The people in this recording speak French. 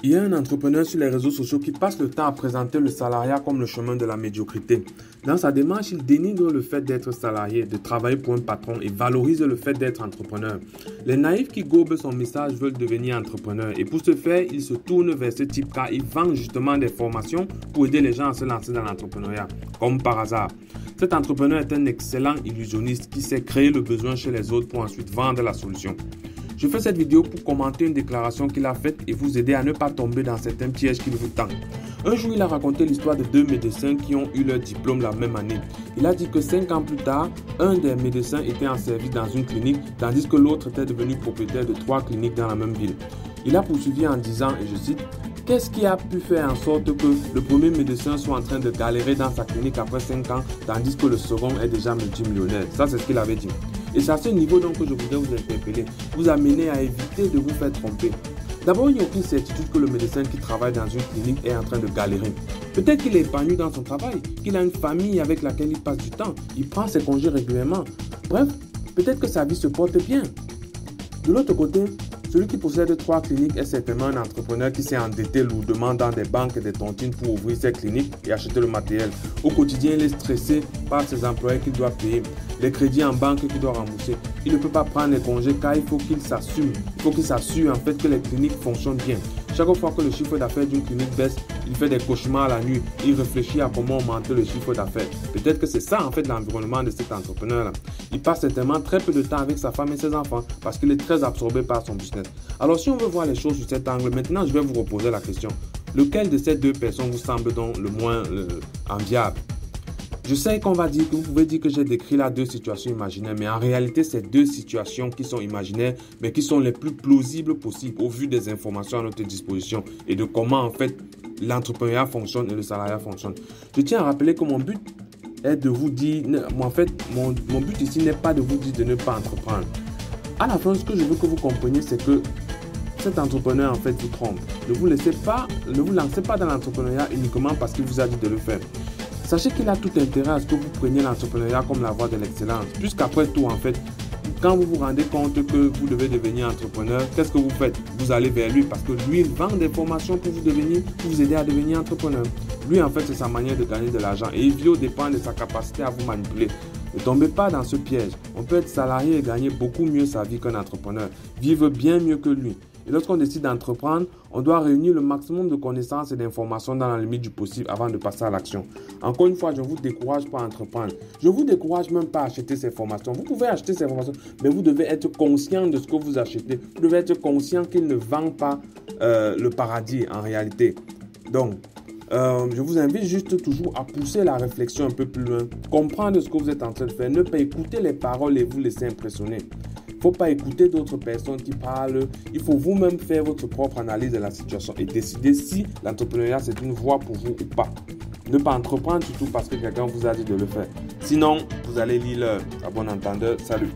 Il y a un entrepreneur sur les réseaux sociaux qui passe le temps à présenter le salariat comme le chemin de la médiocrité. Dans sa démarche, il dénigre le fait d'être salarié, de travailler pour un patron et valorise le fait d'être entrepreneur. Les naïfs qui gobent son message veulent devenir entrepreneurs et pour ce faire, il se tourne vers ce type car il vend justement des formations pour aider les gens à se lancer dans l'entrepreneuriat, comme par hasard. Cet entrepreneur est un excellent illusionniste qui sait créer le besoin chez les autres pour ensuite vendre la solution. Je fais cette vidéo pour commenter une déclaration qu'il a faite et vous aider à ne pas tomber dans certains pièges qu'il vous tend. Un jour, il a raconté l'histoire de deux médecins qui ont eu leur diplôme la même année. Il a dit que 5 ans plus tard, un des médecins était en service dans une clinique, tandis que l'autre était devenu propriétaire de 3 cliniques dans la même ville. Il a poursuivi en disant, et je cite, « Qu'est-ce qui a pu faire en sorte que le premier médecin soit en train de galérer dans sa clinique après 5 ans, tandis que le second est déjà multimillionnaire ?» Ça, c'est ce qu'il avait dit. Et c'est à ce niveau donc que je voudrais vous interpeller, vous amener à éviter de vous faire tromper. D'abord, il n'y a aucune certitude que le médecin qui travaille dans une clinique est en train de galérer. Peut-être qu'il est épanoui dans son travail, qu'il a une famille avec laquelle il passe du temps, il prend ses congés régulièrement. Bref, peut-être que sa vie se porte bien. De l'autre côté, celui qui possède 3 cliniques est certainement un entrepreneur qui s'est endetté lourdement dans des banques et des tontines pour ouvrir ses cliniques et acheter le matériel. Au quotidien, il est stressé par ses employés qu'il doit payer, les crédits en banque qu'il doit rembourser. Il ne peut pas prendre les congés car il faut qu'il s'assure. Il faut qu'il s'assure en fait que les cliniques fonctionnent bien. Chaque fois que le chiffre d'affaires d'une clinique baisse, il fait des cauchemars la nuit. Il réfléchit à comment augmenter le chiffre d'affaires. Peut-être que c'est ça en fait l'environnement de cet entrepreneur-là. Il passe certainement très peu de temps avec sa femme et ses enfants parce qu'il est très absorbé par son business. Alors si on veut voir les choses sous cet angle, maintenant je vais vous reposer la question. Lequel de ces deux personnes vous semble donc le moins enviable? Je sais qu'on va dire que vous pouvez dire que j'ai décrit là 2 situations imaginaires, mais en réalité, c'est 2 situations qui sont imaginaires, mais qui sont les plus plausibles possibles au vu des informations à notre disposition et de comment en fait l'entrepreneuriat fonctionne et le salariat fonctionne. Je tiens à rappeler que mon but est de vous dire, en fait, mon but ici n'est pas de vous dire de ne pas entreprendre. À la fin, ce que je veux que vous compreniez, c'est que cet entrepreneur en fait vous trompe. Ne vous lancez pas dans l'entrepreneuriat uniquement parce qu'il vous a dit de le faire. Sachez qu'il a tout intérêt à ce que vous preniez l'entrepreneuriat comme la voie de l'excellence. Puisqu'après tout, en fait, quand vous vous rendez compte que vous devez devenir entrepreneur, qu'est-ce que vous faites? Vous allez vers lui parce que lui, il vend des formations pour vous aider à devenir entrepreneur. Lui, en fait, c'est sa manière de gagner de l'argent. Et Vio dépend de sa capacité à vous manipuler. Ne tombez pas dans ce piège. On peut être salarié et gagner beaucoup mieux sa vie qu'un entrepreneur. Vivre bien mieux que lui. Et lorsqu'on décide d'entreprendre, on doit réunir le maximum de connaissances et d'informations dans la limite du possible avant de passer à l'action. Encore une fois, je ne vous décourage pas à entreprendre. Je ne vous décourage même pas à acheter ces formations. Vous pouvez acheter ces formations, mais vous devez être conscient de ce que vous achetez. Vous devez être conscient qu'il ne vend pas le paradis en réalité. Donc, je vous invite juste toujours à pousser la réflexion un peu plus loin. Comprendre ce que vous êtes en train de faire. Ne pas écouter les paroles et vous laisser impressionner. Il ne faut pas écouter d'autres personnes qui parlent. Il faut vous-même faire votre propre analyse de la situation et décider si l'entrepreneuriat c'est une voie pour vous ou pas. Ne pas entreprendre surtout parce que quelqu'un vous a dit de le faire. Sinon, vous allez lire l'heure. À bon entendeur, salut.